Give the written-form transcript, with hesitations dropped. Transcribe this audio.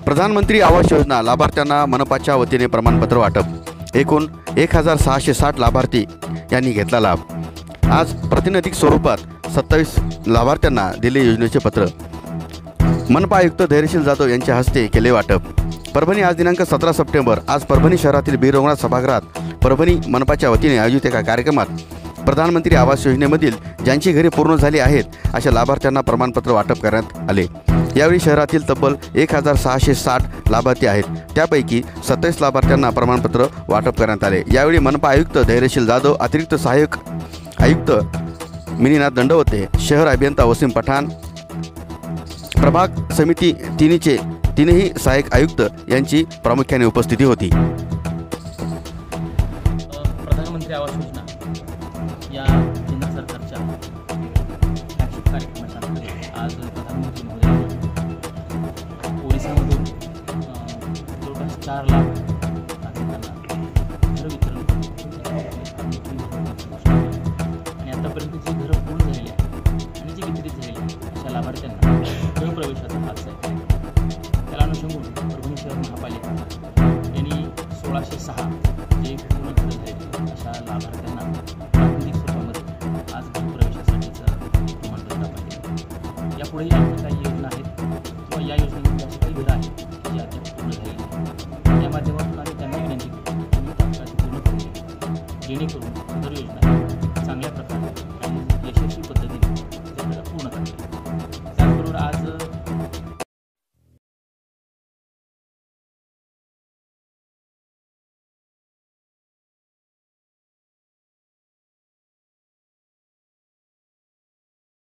प्रधानमंत्री आवास योजना लाभार्थ्यांना मनपाच्या वतीने प्रमाणपत्र वाटप। एकूण 1660 लाभार्थी यांनी घेतला लाभ। आज प्रातिनिधिक स्वरूपात 27 लाभार्थ्यांना दिले योजनेचे पत्र। मनपा आयुक्त धैर्यशील जाधव यांच्या हस्ते केले वाटप। परभणी आज दिनांक 17 सप्टेंबर आज परभणी शहरातील बीर रंगनाथ सभागृहात परभणी मनपाच्या वतीने आयोजित एका कार्यक्रमात प्रधानमंत्री आवास योजनेमधील ज्यांची घरे पूर्ण झाली आहेत अशा लाभार्थ्यांना प्रमाणपत्र वाटप करण्यात आले। यावेळी शहरातील तब्बल 1660 लाभार्थी आहेत, त्यापैकी 27 लाभार्थ्यांना प्रमाणपत्र वाटप करण्यात आले। यावेळी मनपा आयुक्त धैर्यशील जाधव, अतिरिक्त सहाय्यक आयुक्त मिनीनाथ दंडवते, शहर अभियंता वसीम पठाण, प्रभाग समिती तीनही सहाय्यक आयुक्त यांची प्रामुख्याने उपस्थिती होती। प्रधानमंत्री आवास योजना या केंद्र सरकारच्या फ्लॅगशिप कार्यक्रमाच्या अंतर्गत आज प्रधानमंत्री महोदयांनी ओरिसामधून जवळपास 4 लाख नागरिकांना घर वितरण आणि आतापर्यंत जी घरं पूर्ण झालेली आहेत आणि जी वितरित झालेली आहेत अशा लाभार्थ्यांना गृहप्रवेशाचा हात आहे। त्याला अनुषंगून परभणी शहर महापालिका यांनी 1606